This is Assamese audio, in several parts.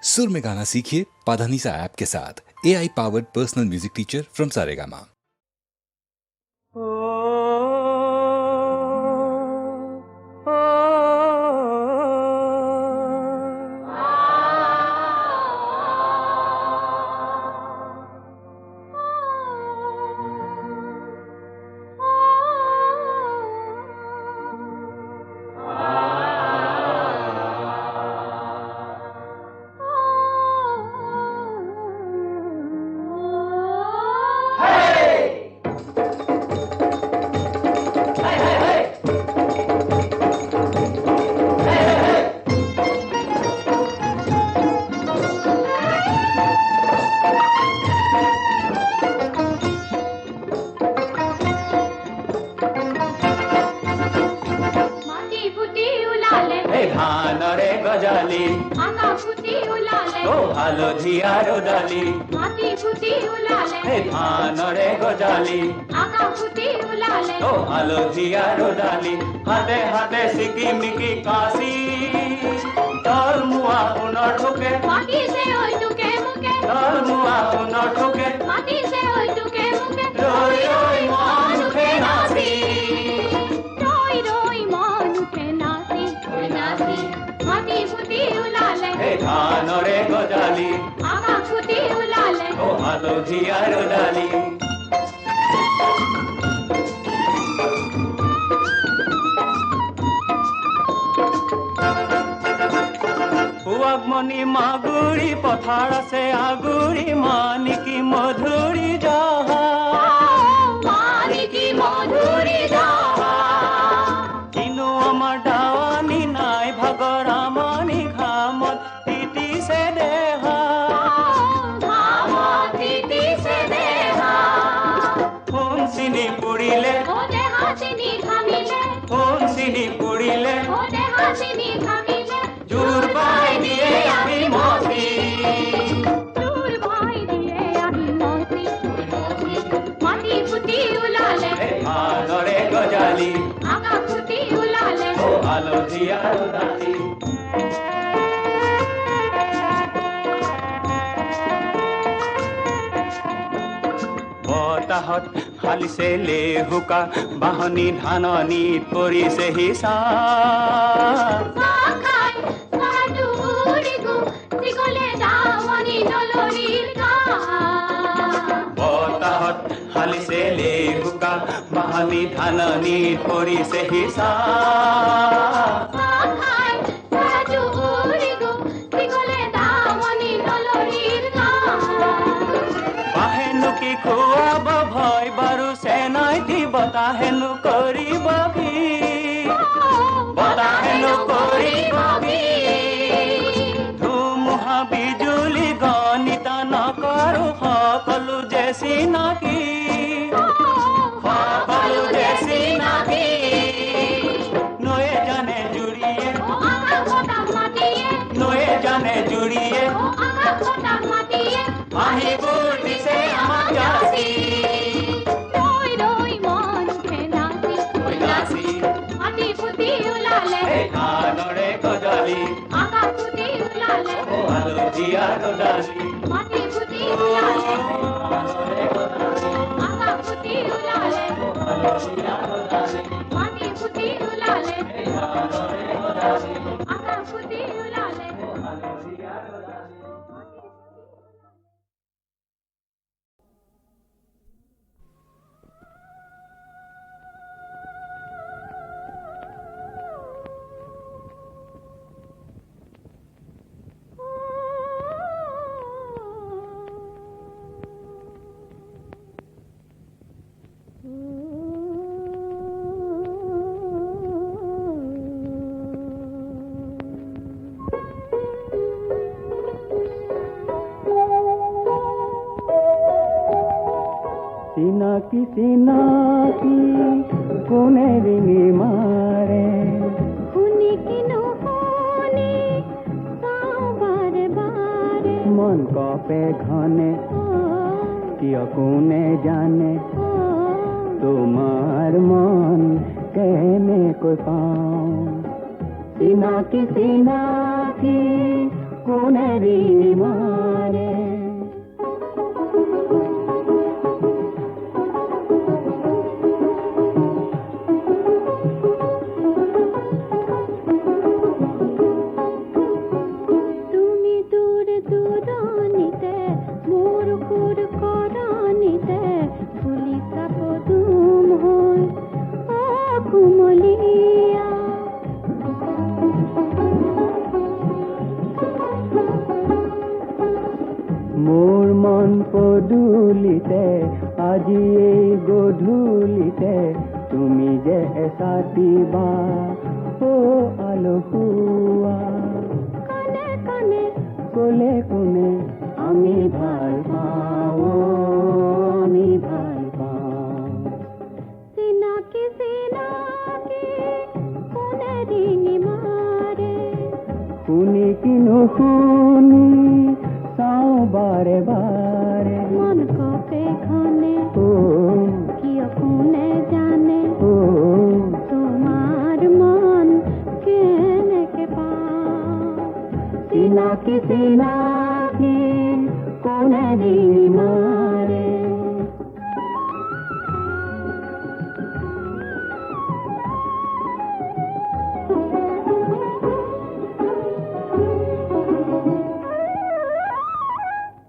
सुर में गाना सीखिए पाधानीसा ऐप के साथ। AI powered personal music teacher from Saregama. হাতে হাতে সিকিমিকি কাশি তল মুয়া পুনৰ ঠুকে মাটি সে ওই টুকে মুকে তল মুয়া পুনৰ ঠুকে মাটি সে ওই টুকে মুকে রই রই মানুষে নাচি রই রই মানুষে নাচি নাচি মাটি ফুটি উলালে হে ধানরে গজালি আগা ফুটি উলালে ও হালধিয়ার ডালি মনি মাগুৰি পথাৰ আছে আগুৰি মানিকি মধুৰি যাহা মানিকি মধুৰি যাহা কিনো আমাৰ ডাৱানি নাই ভাগৰ আমনি ঘামত তিতিছে দেহা ঘামত তিতিছে দেহা ফোন চিনি পুৰিলে ও দেহা চিনি ঘামিলে ফোন চিনি পুৰিলে ও দেহা চিনি ঘামিলে জোৰ পাই দিয়ে আমি মতি জোৰ পাই দিয়ে আমি মতি মাটি ফুটি উলালে ধানৰে গজালি আগা ফুটি উলালে ও হালধিয়াৰ ডালি বতাহত হালিছে লেহুকা বাহনি ধাননিত পৰিছে হিচা বতাহত হালিছে লেহুকা বাহনি ধাননিত পৰিছে হিচা বাহেনুকি খুৱাব ভয় বাৰু চেনাইটি বতাহেনো কৰিব কি বতাহেনো কৰিব কি ধুমুহা বিজুলি গণিত নকৰো সকলো যে চিনাকি সকলো যে চিনাকি নয়ে জানে জুৰিয়ে নয়ে জানে জুৰিয়ে আহিবোৰ দিছে আমাক যাচি ৰৈ ৰৈ মনুহে নাচি নাচি মাটি ফুটি ওলালে ধানৰে গজালি আগা ফুটি ওলালে ও হালধিয়াৰ ডালি মাটি ফুটি ওলালে ধানৰে গজালি আগা ফুটি ওলালে ও হালধিয়াৰ ডালি মাটি ফুটি ওলালে ধানৰে গজালি আগা ফুটি ওলালে ও হালধিয়াৰ ডালি চিনাকি চিনাকি কোনে ৰিঙি মাৰে শুনি কিনো শুনি চাওঁ বাৰে বাৰে মন কপে ঘনে কিয় কোনে জানে তোমাৰ মন কেনেকৈ পাওঁ চিনাকি চিনাকি কোনেৰি মাৰে মোৰ মন পদূলিতে আজি এই গধূলিতে তুমি যে এচাতিবা ও আলসুৱা কানে কানে ক'লে কোনে আমি ভাল পাওঁ আমি ভাল পাওঁ চিনাকি চিনাকি কোনে ৰিঙি মাৰে শুনি কি নুশুনি চাওঁ বাৰে বাৰে মন কপে খনে কিয় কোনে জানে তোমাৰ মন কেনেকে পাওঁ চিনাকি চিনাকি কোনে ৰিঙি মাৰে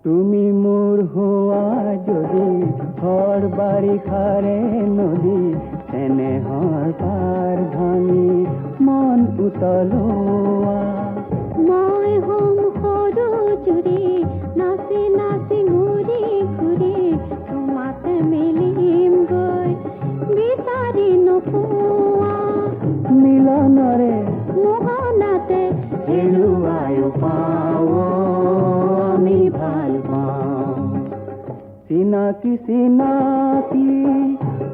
তুমি মোৰ হোৱা যদি ঘৰ বাৰিষাৰে নদী তেনেহৰ পাৰ ভাঙি মন উতলোৱা মই হ'ম সৰু জুৰি নাচি নাচি ঘূৰি ঘূৰি তোমাতে মিলিম গৈ বিচাৰি নোপোৱা মিলনৰে মোহনাতে হেৰুৱাই পাওঁ আমি ভাল পাওঁ চিনাকি চিনাকি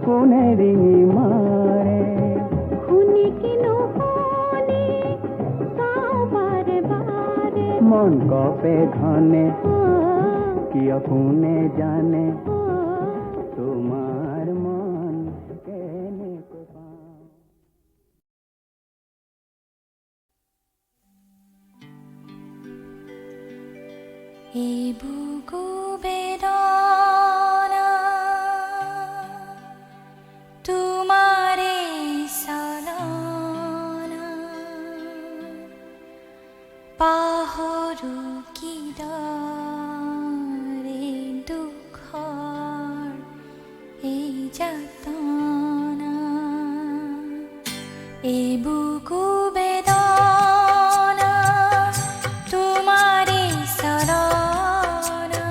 কোনে ৰিঙি মাৰে শুনি কি নুশুনি চাওঁ বাৰে বাৰে মন কপে ঘনে কিয় কোনে জানে তোমাৰ মন কেনেকৈ পাওঁ এই বুকু বেদনা তোমাৰে চলনা পাহৰু কিদৰে দুখৰ এই যাতনা এই বুকু বেদনা তোমাৰে চলনা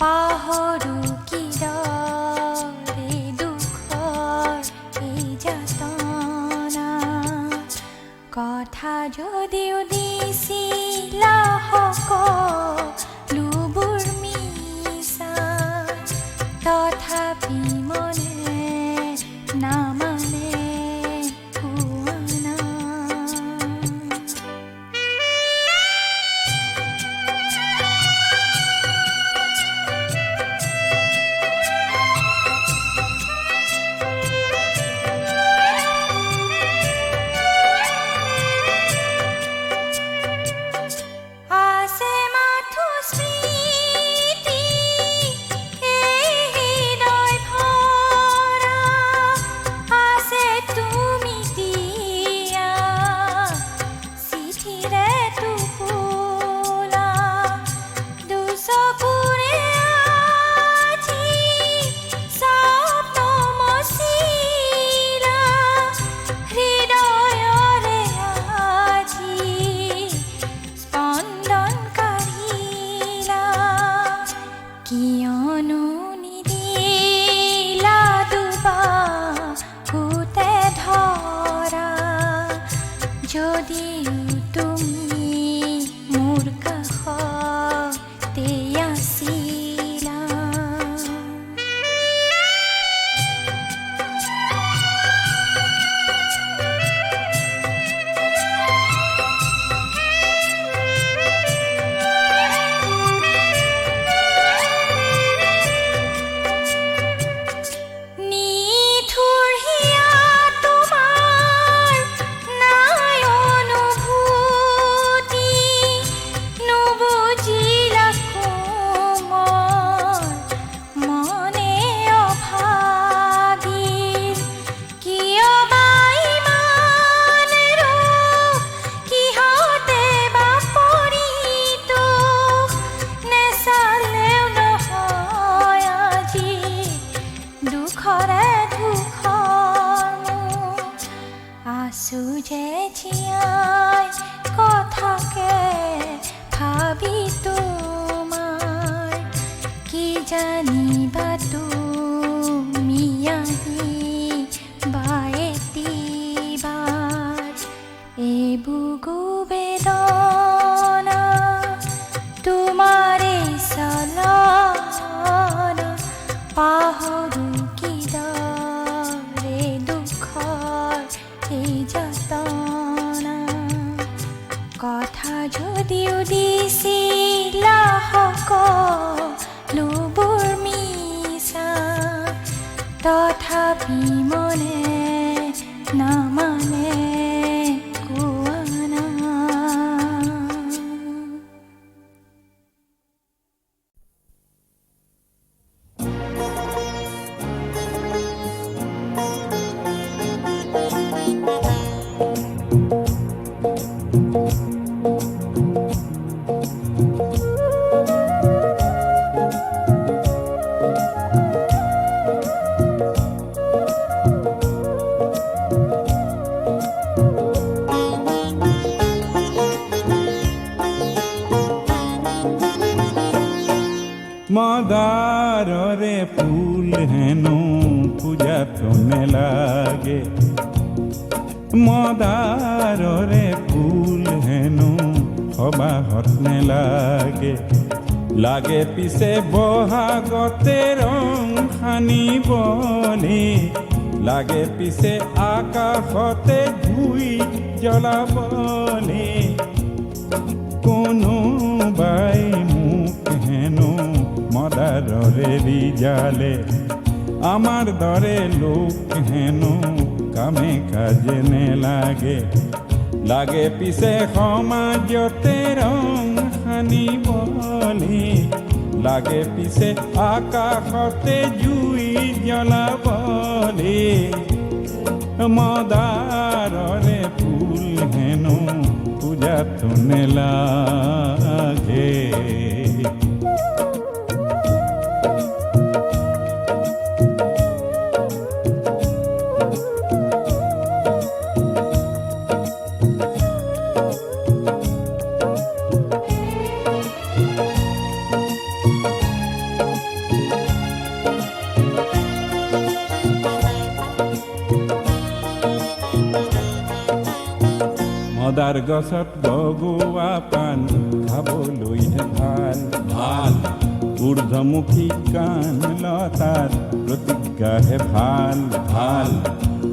পাহৰু কিদৰে দুখৰ এই যাতনা কথা যদিও দিছিলা সকলোবোৰ মিছা তথাপি মনে নামানে কোৱা নাই বুঝেছি আজ কথাকে ভাবি তোমাৰ কি জানিবা তুমি আহি বায়েতিবাৰ এই বুগু বেদনা তোমাৰে চলনা পাহৰো কিদৰে দুখৰ এই যাতনা কথা যদিও দিছিলা সকলোবোৰ মিছা তথাপি মনে নামানে কোৱানা মদাৰৰে ফুল হেনো পূজা তোনে লাগে মদাৰৰে ফুল হেনো সবাহত নেলাগে লাগে পিছে বহাগতে ৰং সানিবলে লাগে পিছে আকাশতে জুই জ্বলাবলে কোনোবাই মোক হেনো মদাৰৰে ৰিজালে আমাৰ দৰে লোক হেনো কামে কাজে নেলাগে লাগে পিছে সমাজতে ৰং সানিবলে লাগে পিছে আকাশতে জুই জ্বলাবলে মদাৰৰে ফুল হেনো পূজাত নেলাগে মদাৰ গছত বগোৱা পাণ খাবলৈহে ভাল ভাল ঊৰ্ধ্বমুখী কাণ লতাৰ প্ৰতিজ্ঞাহে ভাল ভাল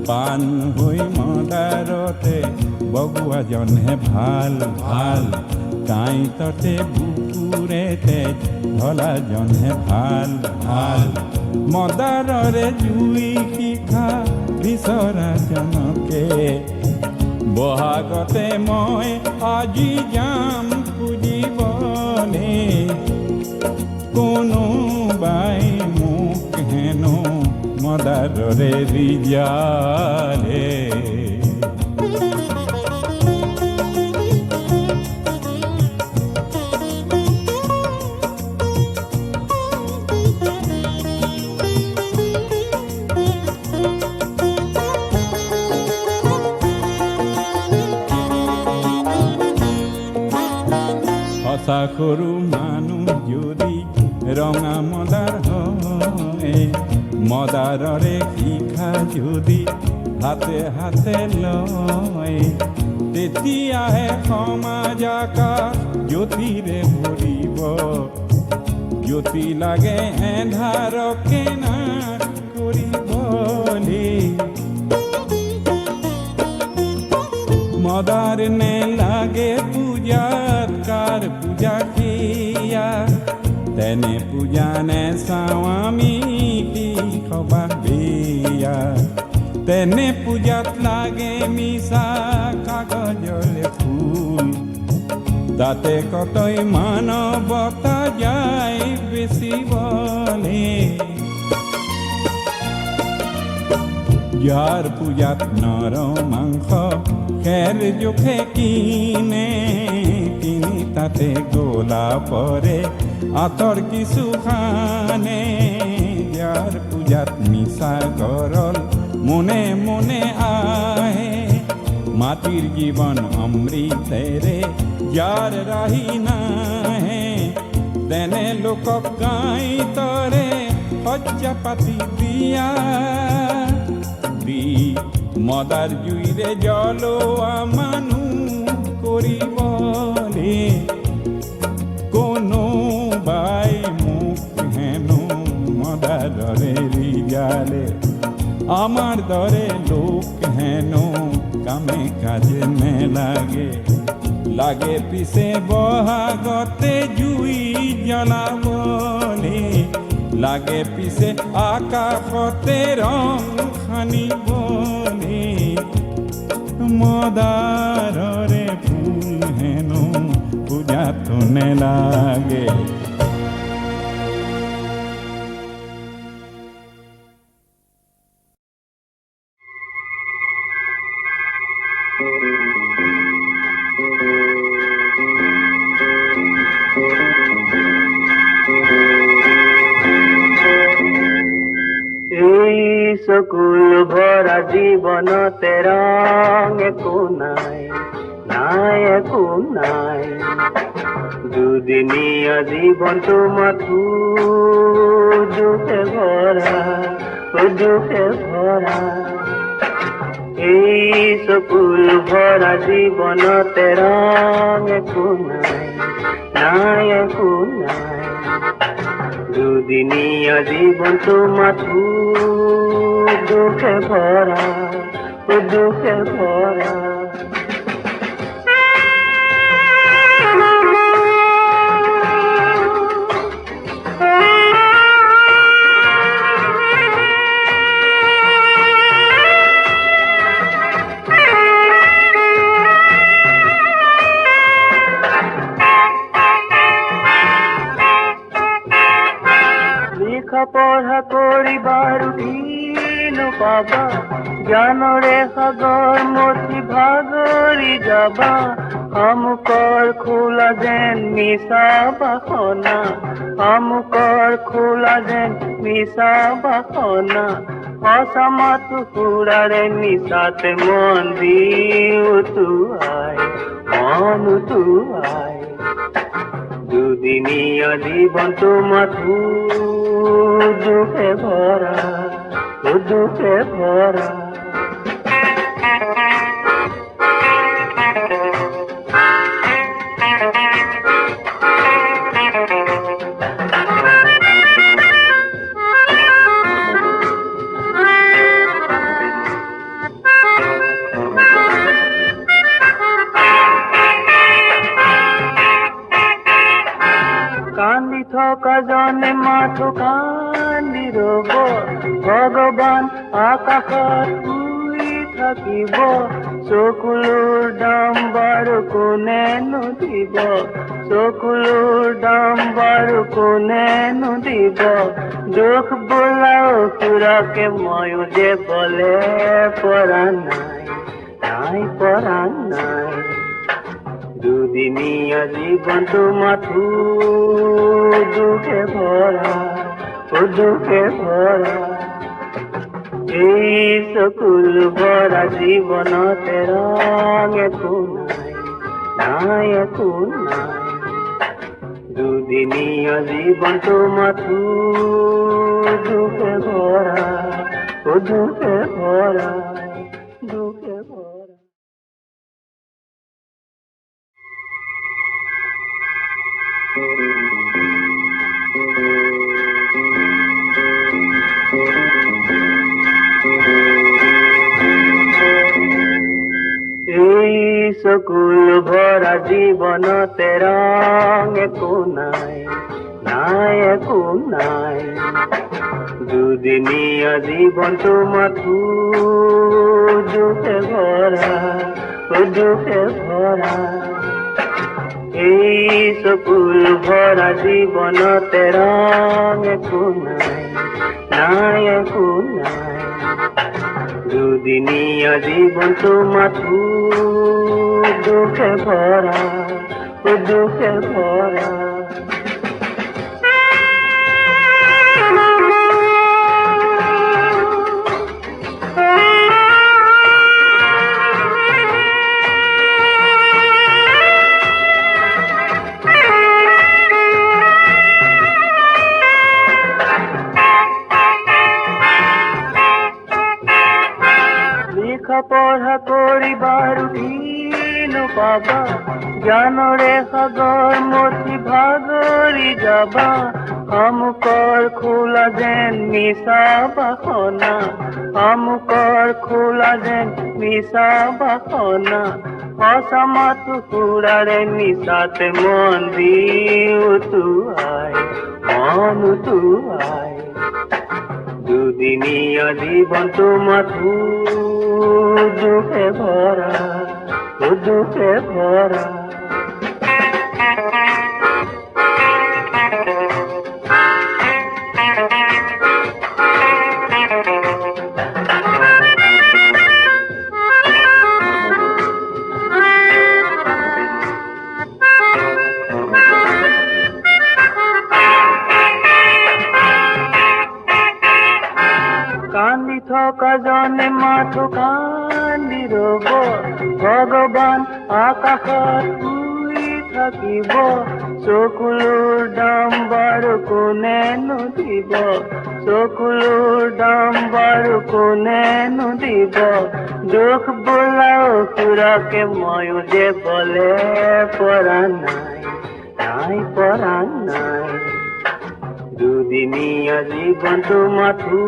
পাণ হৈ মদাৰতে বগোৱাজনহে ভাল ভাল কাঁইততে বুকুৰে তেজ ঢলাজনহে ভাল ভাল মদাৰৰে জুই শিখা বিচৰাজনকে বহাগতে মই আজি যাম খুজিবলে কোনোবাই মোক হেনো মদাৰৰে ৰিজালে সঁচা সৰু মানুহ যদি ৰঙা মদাৰ হয় মদাৰৰে শিখা যদি হাতে হাতে লয় তেতিয়াহে সমাজ আকাশ জ্যোতিৰে ভৰিব জ্যোতি লাগে এন্ধাৰকে নাশ কৰিবলে মদাৰ নেলাগে পূজাত কাৰ পূজা কিয়া তেনে পূজা নেচাওঁ আমি কি সবাহ বিয়া তেনে পূজাত লাগে মিছা কাগজলে ফুল তাতে কতই মানৱতা যায় বেচিবলে যাৰ পূজাত নৰ মাংস খেৰ জোখে কিনে কিনি তাতে গোলা পৰে আঁতৰ কিছু খানে যাৰ পূজাত মিছা গৰল মনে মনে আহে মাটির জীবন অমৃতেরে যার রাহি নাহে তেনে লোক গাই তরে হজ্জা পাতি দিয়া দি মদার জুইরে জলোয়া মানু করিবলে কোনো বাই মুখ হেন মদারে রিজালে আমার দরে লোক হেন কামে কাজে নে লাগে লাগে পিছে বহাগতে জুই জ্বলাবলে লাগে পিছে আকাশতে রং খানিবলে মদাররে ফুল হেন পূজাত নে লাগে এই সকুল ভরা জীবনতে রং একো নাই, নাই একো নাই। দুদিনীয়া জীবন তোমাথু দুঃখে ভরা, ও দুঃখে ভরা। এই সকুল ভরা জীবনতে রং একো নাই, নাই একো নাই। দুদিনীয়া জীবন তোমাথু দুঃখে ভরা, ও দুঃখে ভরা। লেখাপড়া করিবার দিন পাবা, জানরে সাগর মতি ভাগরি যাবা। আমুকর খোলা যেন মিশা বাসনা, আমুকর খোলা যেন মিশা বাসনা। অসামাতু কুড়ারে নিশাতে মন দিও তু আয়, মন তু আয়। দুদিনীয়া জীবন তোমাথু দুঃখে ভরা, ও দুঃখে ভরা। কান্দি থকা জনে মাথো কান্দি রব, ভগবান আকাশত শুই থাকিব। চকুলোৰ দাম বাৰু কোনেনো দিব, চকুলোৰ দাম বাৰু কোনেনো দিব। দুখ বোলা অসুৰকে ময়ো যে বলে পৰা নাই, নাই পৰা নাই। দুদিনীয়া জীবন তোমাথু দুঃখে ভরা, ও দুঃখে ভরা। এই সকুল ভরা জীবনতে রং একো নাই, নাই একো নাই। দুদিনীয়া জীবন তোমাথু দুঃখে ভরা, ও দুঃখে ভরা, দুঃখে ভরা। এই সকুল ভরা জীবনতে রং একো নাই, নাই একো নাই। দুদিনীয়া জীবন তোমাথু দুঃখে ভরা, ও দুঃখে ভরা। এই সকুল ভরা জীবনতে রং একো নাই, নাই একো নাই। দুদিনীয়া জীবন তোমাথু দুঃখে ভরা, ও দুঃখে ভরা। পঢ়া কৰিবাৰ দিনো পাবা জ্ঞানৰে সাগৰ মথি ভাগৰি যাবা আমুকৰ খোলা যেন মিছা বাসনা আমুকৰ খোলা যেন মিছা বাসনা সঁচা মাথো সুৰাৰে মিছাতে মন দি উতুৱাই দুদিনীয়া জীৱনটো মাথো দুখে ভৰা কান্দি থকা জনে মাথো কান্দি ৰব ভগৱান আকাশত শুই থাকিব চকুলোৰ দাম বাৰু কোনেনো দিব চকুলোৰ দাম বাৰু কোনেনো দিব দুখ বোলা অসুৰকে ময়ো যে বলে পৰা নাই দুদিনীয়া জীৱনটো মাথো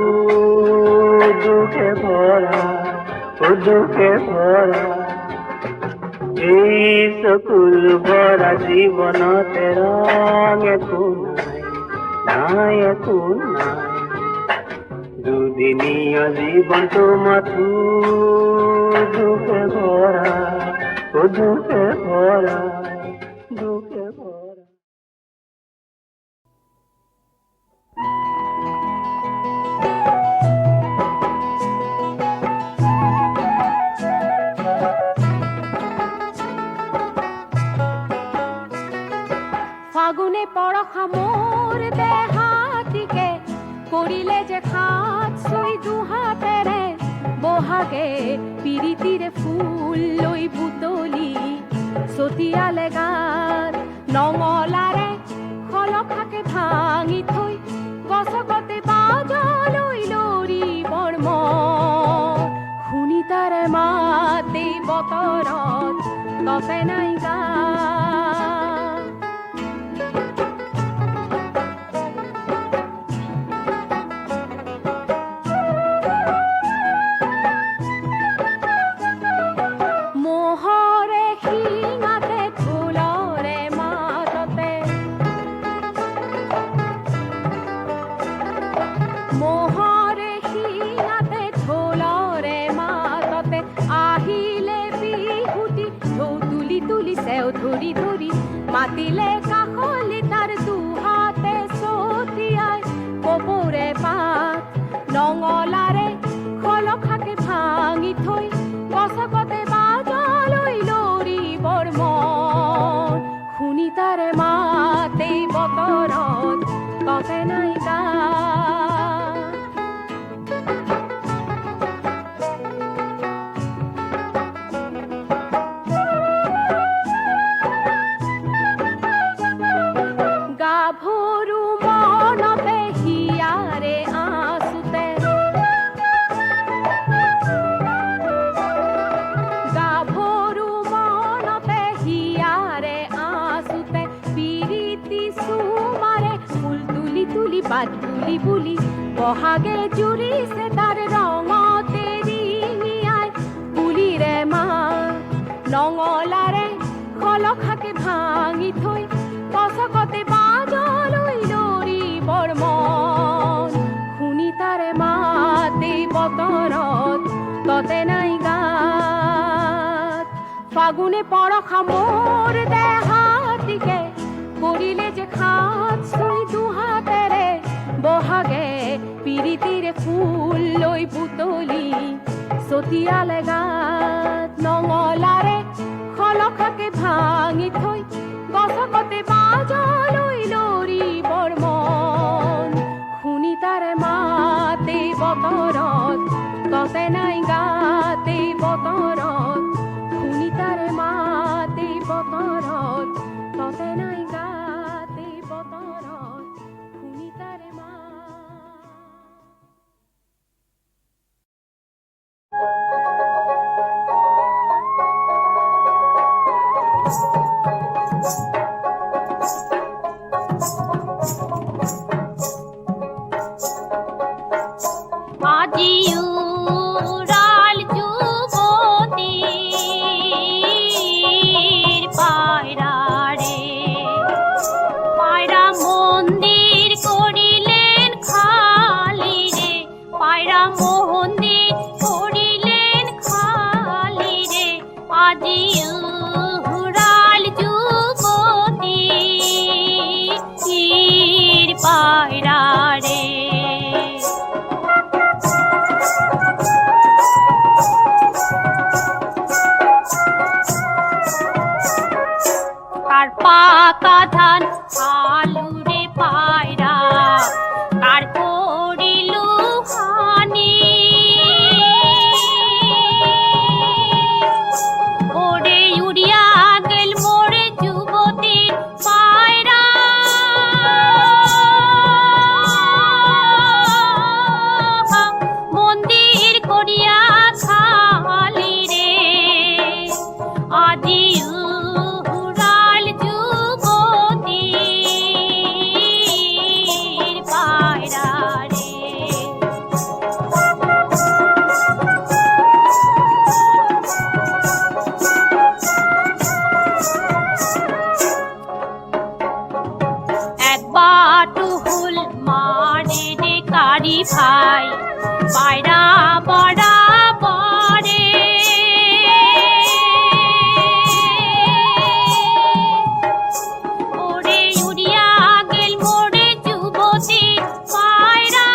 দুখে ভৰা এই চকুল ভৰা জীৱনতে ৰং একো নাই দুদিনীয়া জীৱনটো মাথো দুখে ভৰা ফাগুনে পৰখা মোৰ দেহাটিকে কৰিলে যে খাত চুই দুহাতেৰে বহাগে পিৰিতিৰে ফুল লৈ বুটলি ছটিয়ালে গাত নঙলাৰে খলখাকে ভাঙি থৈ গছকতে বাজলৈ লৰিবৰ মন শুনি তাৰে মাতে বতৰত তপে নাই গা ধৰি ধৰি মাতিলে কাষলি তাৰ দুহাতে ছটিয়াই কপৌৰে পাত নঙলাৰে খলখাকে ভাঙি থৈ গছকতে বাজলৈ লৰিবৰ মন শুনি তাৰে মাতে বতৰত তপে নাই গা বাট বুলি বুলি বহাগে জুৰিছে তাৰ ৰঙতে ৰিঙিয়াই বুলিৰে মা নঙলাৰে খলখাকে ভাঙি থৈ গছকতে বাজলৈ লৰিবৰ মন শুনি তাৰে মাতে বতৰত ততে নাই গাত ফাগুনে পৰখা মোৰ দেহাটিকে কৰিলে যে খাত চুই দুহাতেৰে বহাগে পিৰিতিৰে ফুল লৈ বুটলি ছটিয়ালে গাত নঙলাৰে খলখাকে ভাঙি থৈ গছকতে বাজলৈ লৰিবৰ মন শুনি তাৰে মাতে বতৰত ততে নাই গাতে বতৰত শুনি তাৰে মাতে বতৰত ততে নাই গাতে বতৰত শুনি তাৰে মা আজি উড়াল যুবতী পায়রা রে। কার পাকা ধান আলুরে পায়রা, কার করিল হানি, ওরে উড়িয়া গেল মোরে যুবতীর পায়রা। মন্দির করিয়া খালি রে, আজি উড়াল যুবতীর পায়রা রে। এক বাটু হুল মারে রে কারি ভাই, পায়রা বড়া বরে। ওরে উড়িয়া গেল মোরে যুবতী পায়রা।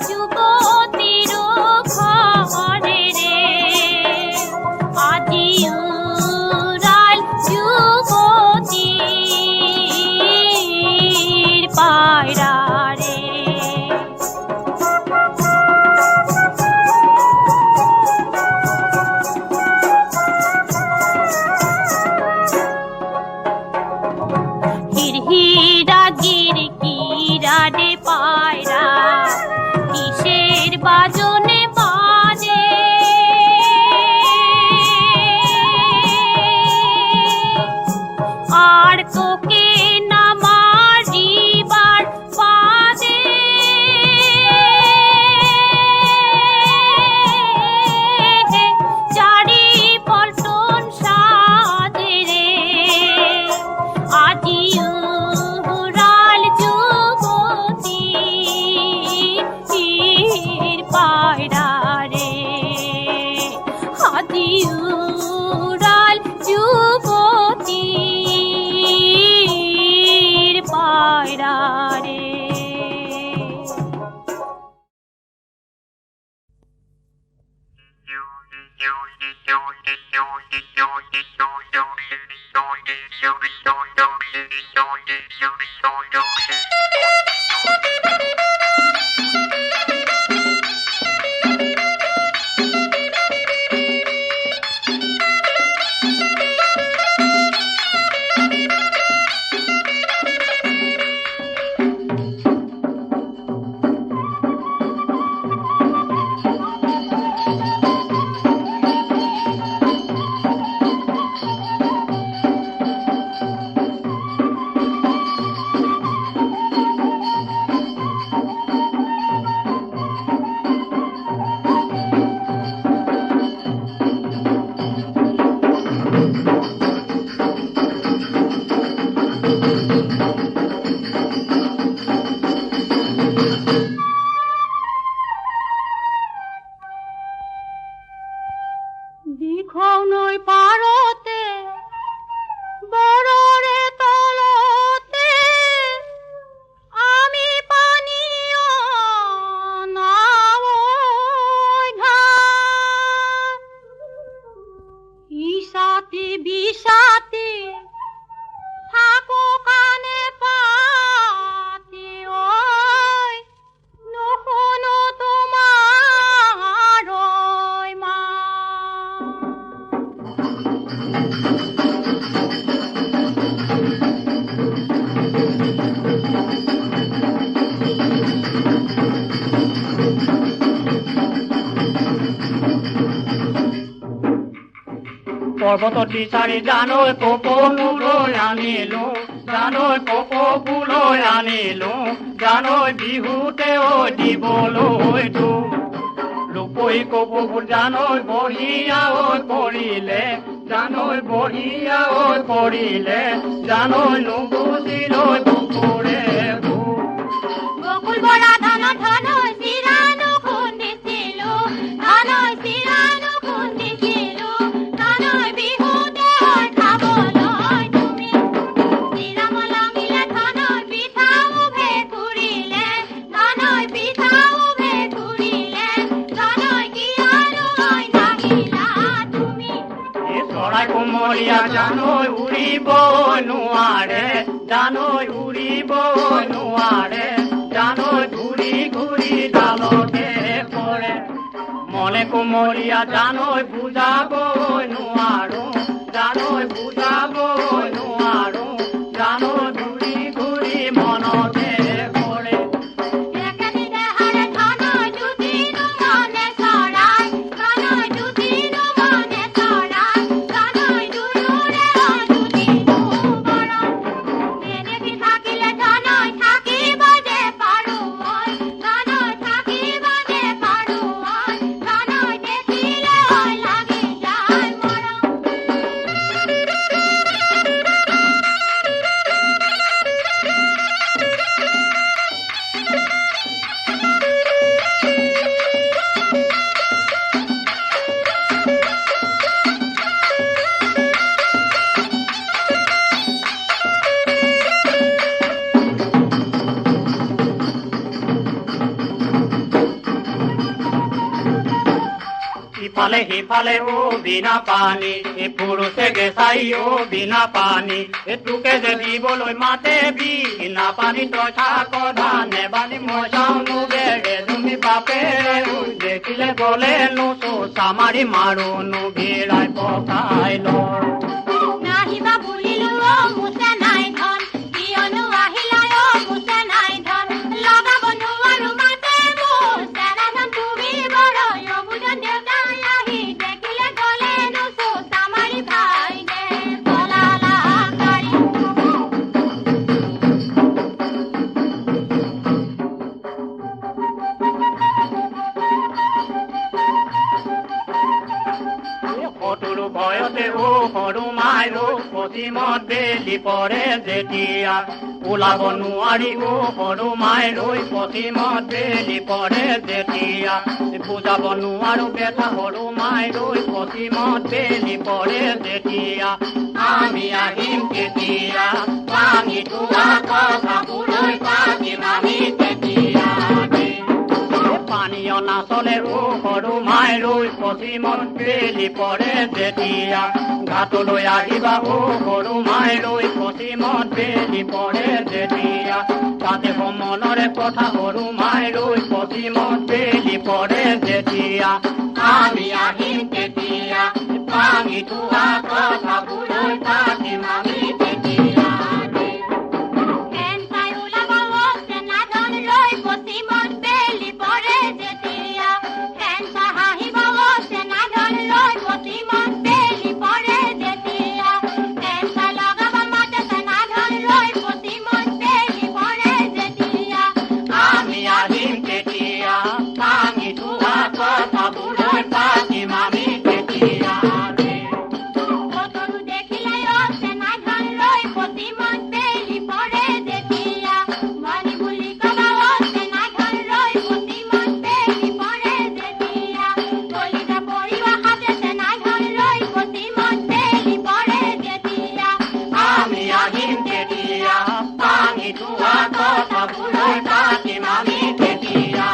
যুবতীর ঘরে রে, আজি উড়াল যুবতীর পায়রা রে। হিরহিরা গিরগিরা রে পায়রা, কিসের বাজনে বাজে। আর তোকে না মারিবার বাদে, চারি পল্টন সাজে রে, আজি উড়াল যুবতীর পায়রা রে। আজি উড়াল যুবতীর পায়রা রে। দিখৌ নই পারতে বড়রে তলতে, আমি পানীয় নাও ঘাট। ইসাতে বিষাতে থাকো কানে পাতে, ওই নখনো তোমার মা। পর্বতটি ছাড়ি জানোই কোকো ফুলই আনিলো, জানোই কোকো ফুলই আনিলো, জানোই বিহুতে ওই দিবলৈ তো। রূপই কোকো ফুল জানোই বঢ়িয়া ওই কৰিলে, জানোই বঢ়িয়া ওই কৰিলে, জানোই নুগুচিলৈ কুকুৰে ভূ। বকুল বৰা ধান ধান চিৰা নুশুন জানৈ বিহুতে ঐ খাবলৈ তুমি শ্ৰীৰাম লঙিলে ধনৈ পিঠাও ভেকুৰিলে ধনৈ পিঠাও ভেকুৰিলে ধনৈ কিয়নো ঐ নাহিলা তুমি চৰাই কোমলীয়া জানৈ উৰিব নোৱাৰে জানৈ উৰিব নোৱাৰে জানৈ ঘূৰি ঘূৰি ডালতে পৰে মনে কোমলীয়া জানৈ বুজাব নোৱাৰো জানৈ বুজাব নোৱাৰো জানৈ ঘূৰি ঘূৰি মনতে পৰে একেনি দেহাৰে ধনৈ দুদিনো মনে চৰাই ধনৈ দুদিনো মনে চৰাই ধনৈ দুয়োৰে দুদিনো বৰণ এনেকি থাকিলে ধনৈ থাকিব যে পাৰো ঐ ধনৈ থাকিব যে পাৰো ঐ ধনৈ দেখিলে ঐ লাগি যায় মৰম ইফালে সিফালে ও বিনা পানী এই পুৰুষে গেছাই ও বিনা পানী এইটোকে যে দিবলৈ মাতে বিনা পানী তই থাক ধানে বানি মই যাওঁ বেৰে তুমি বাপেৰে দেখিলে গলে নো চামাৰি মাৰো নো ভিৰাই পকাই লয় নাহিবা বুলিলো ও মুছে নাই ধন কিয়নো আহিলা ও মুছে নাই ধন লগাব নোৱাৰো মাতে মুছে নাই ধন তুমি বৰৈ অবুজন দেউতাই আহি দেখিলে গলে নুচু চামাৰি ভাই দে চলালা গাড়ী সতুৰু ভয়তে ও সৰু মাইৰো পশ্চিমত বেলি পৰে যেতিয়া ওলাব নোৱাৰি ও সৰু মাইৰো পশ্চিমত বেলি পৰে যেতিয়া বুজাব নোৱাৰো বেটা সৰু মাইৰো পশ্চিমত বেলি পৰে যেতিয়া আমি আহিম কেতিয়া পানী তোলা কথাবোৰ পাতিম আমি তেতিয়া পানীয় নাচলে ও সৰু মাইৰো পশ্চিমত বেলি পৰে যেতিয়া ঘাটলৈ আহিবা ও সৰু মাইৰো পশ্চিমত বেলি পৰে যেতিয়া তাতে মনৰে কথা সৰু মাইৰো পশ্চিমত বেলি পৰে যেতিয়া আমি আহিম তেতিয়া পানী তোলা কথাবোৰ পাতিম আমি তেতিয়া ফেন চাই ওলাব ও চেনা ধন লৈ পশ্চিমত বেলি পৰে যেতিয়া ফেন চাই হাঁহিব ও চেনা ধন লৈ পশ্চিমত বেলি পৰে যেতিয়া ফেন চাই লগাব মাতে চেনা ধন লৈ পশ্চিমত বেলি পৰে যেতিয়া আমি আহিম তেতিয়া পানী তোলা কথাবোৰ পাতিম আমি তেতিয়া সতৰু দেখিলে ও চেনা ধন লৈ পশ্চিমত বেলি পৰে যেতিয়া মণি বুলি কবা ও চেনা ধন লৈ পশ্চিমত বেলি পৰে যেতিয়া কলিতা পৰিব হাতে চেনা ধন লৈ পশ্চিমত বেলি পৰে যেতিয়া আমি আহিম তেতিয়া পানী তোলা কথাবোৰ পাতিম আমি তেতিয়া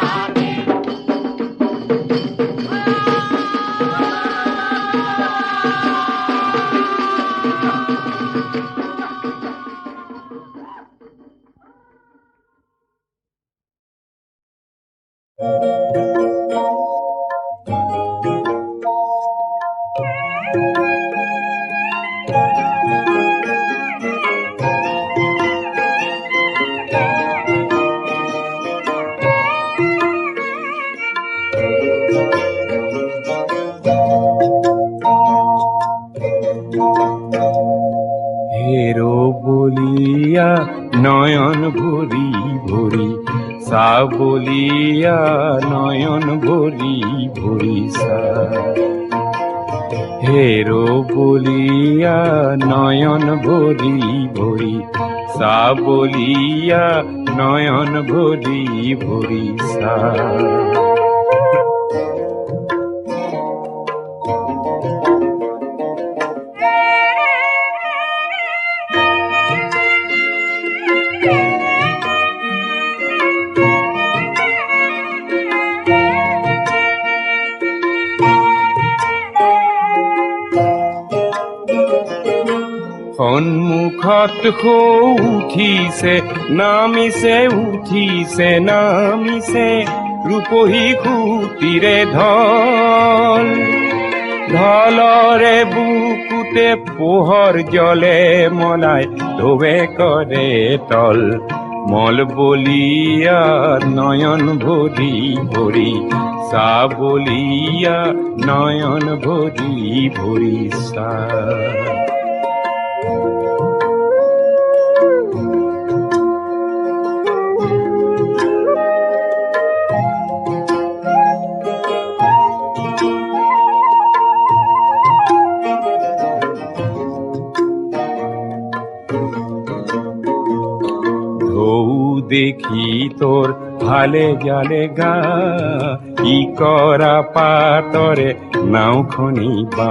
হেরো বলিয়া নয়ন ভরি ভরি সা বলিয়া নয়ন ভরি ভরি সা হেরো বলিয়া নয়ন ভরি ভরি সা বলিয়া নয়ন ভরি ভরি সা সন্মুখত সৌ উঠিছে নামিছে ৰূপহী সুতিৰে ঢলৰে বুকুতে পোহৰ জলে মলাই ঢৌৱে কৰে তল মল বলিয়া নয়ন ভৰি ভৰি চাবলিয়া নয়ন ভৰি ভৰি চা দেখি তোৰ ভালে জালে গা ই কৰা পাতৰে নাওখনি বা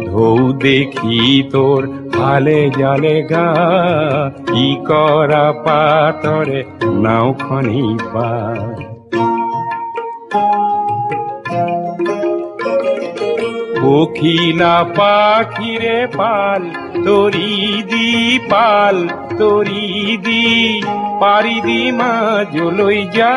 ঢৌ দেখি তোৰ ভালে জালে গা ই কৰা পাতৰে নাওখনি বা পখিলা পাখিৰে পাল তৰি দি পাৰি দি মাজলৈ যা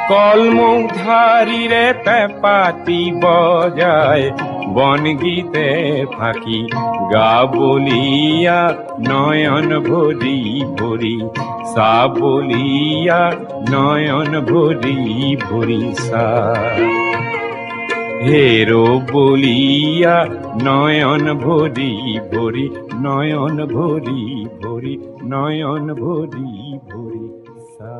কলমৌধাৰীৰে পেঁপাতি বজাই বনগীতে ফাঁকি গাবলীয়া নয়ন ভৰি ভৰি চাবলীয়া নয়ন ভৰি ভৰি চা হেৰো বলিয়া নয়ন ভৰি ভৰি নয়ন ভৰি ভৰি নয়ন ভৰি ভৰি সা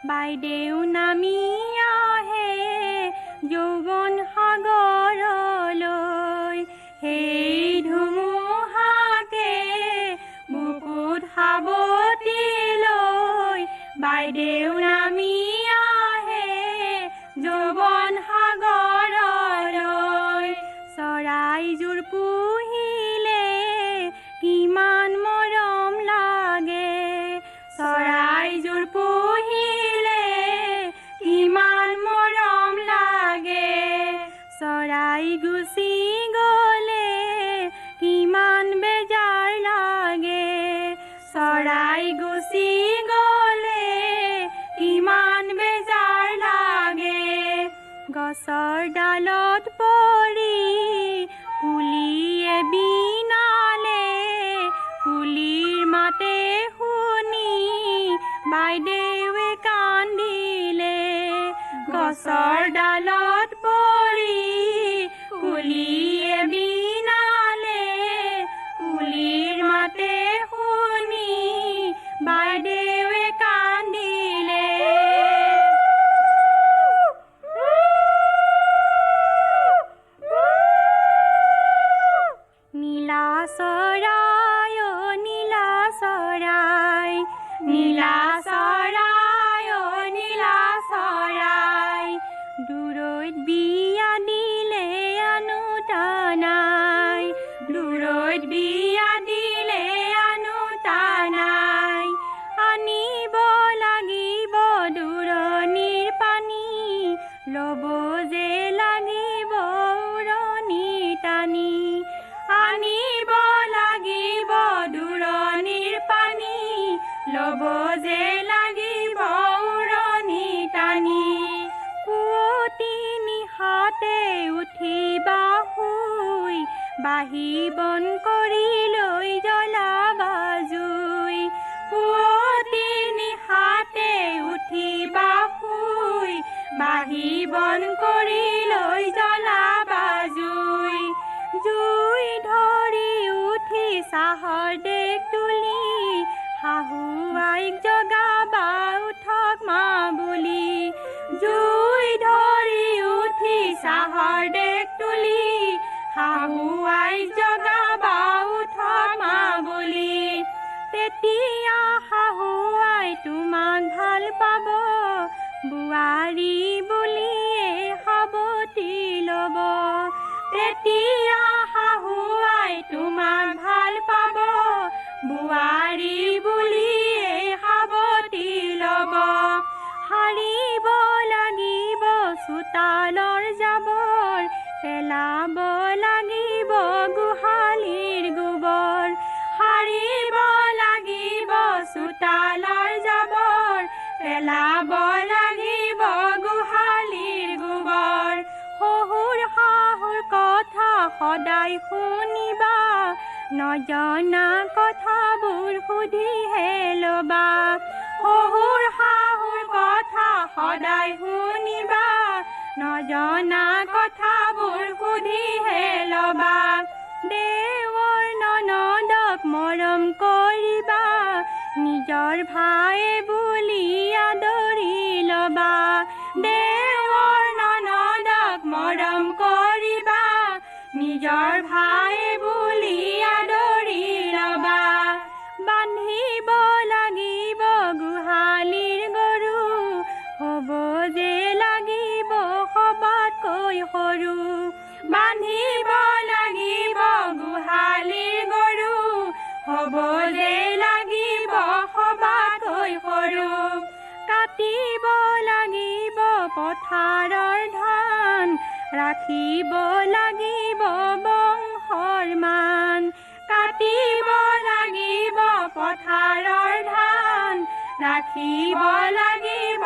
বাইদেউ নামি আহে যৌৱন সাগৰলৈ সেই ধুমুহাকে বুকুত সাৱটি লৈ বাইদেউ নামি আহে যৌৱন সাগৰলৈ চৰাইযোৰ পুহিলে কিমান মৰম লাগে চৰাইযোৰ পুহিলে কিমান মৰম লাগে চৰাই গুচি গ'লে কিমান বেজাৰ লাগে চৰাই গুচি গ'লে কিমান বেজাৰ লাগে গছৰ ডালত পৰি কুলিয়ে বিনালে কুলিৰ মাতে শুনি বাইদেৱে কান্দিলে গছৰ ডালত পৰি কুলিয়ে বিনালে কুলিৰ মাতে শুনি বাইদেৱে কান্দিলে নীলা চৰাই অ নীলা চৰাই নীলা চৰাই অ নীলা চৰাই দূৰৈত বিয়া দিলে আনোতা নাই দূৰৈত বিয়া দিলে আনোতা নাই আনিব লাগিব দূৰণিৰ পানী ল'ব যে লাগিব উৰণি টানি আনিব লাগিব দূৰণিৰ পানী ল'ব যে লাগিব উৰণি টানি পুৱতি নিশাতে উঠিবা শুই বাহি বন কৰি লৈ জ্বলাবা জুই পুৱতি নিশাতে উঠিবা শুই বাহি বন কৰি লৈ জ্বলাবা জুই জুই ধৰি উঠি চাহৰ ডেক তুলি শাহু আইক জগাবা উঠক মা বুলি জুই ধৰি উঠি চাহৰ ডেক তুলি শাহু আইক জগাবা উঠক মা বুলি তেতিয়া শাহু আই তোমাক ভাল পাব বোৱাৰী বুলিয়ে সাৱটি ল'ব তেতিয়া শাহু আই তোমাক ভাল পাব বোৱাৰী বুলিয়ে সাৱটি ল'ব সাৰিব লাগিব চোতালৰ জাবৰ পেলাব লাগিব গোহালিৰ গোবৰ সাৰিব লাগিব চোতালৰ জাবৰ পেলাব লাগিব গোহালিৰ গোবৰ শহুৰ শাহুৰ কথা সদায় শুনিবা নজনা কথাবোৰ সুধিহে ল'বা শহুৰ শাহুৰ কথা সদায় শুনিবা নজনা কথাবোৰ সুধিহে ল'বা দেৱৰ ননদক মৰম কৰিবা নিজৰ ভাই বুলি আদৰি ল'বা দেৱৰ ননদক মৰম কৰিবা নিজৰ ভাই বুলি আদৰি ল'বা বান্ধিব লাগিব গোহালিৰ গৰু হ'ব যে লাগিব সবাতকৈ সৰু বান্ধিব লাগিব গোহালিৰ গৰু হ'ব যে লাগিব সবাতকৈ সৰু কাটিব লাগিব পথাৰৰ ধান ৰাখিব লাগিব বংশৰ মান কাটিব লাগিব পথাৰৰ ধান ৰাখিব লাগিব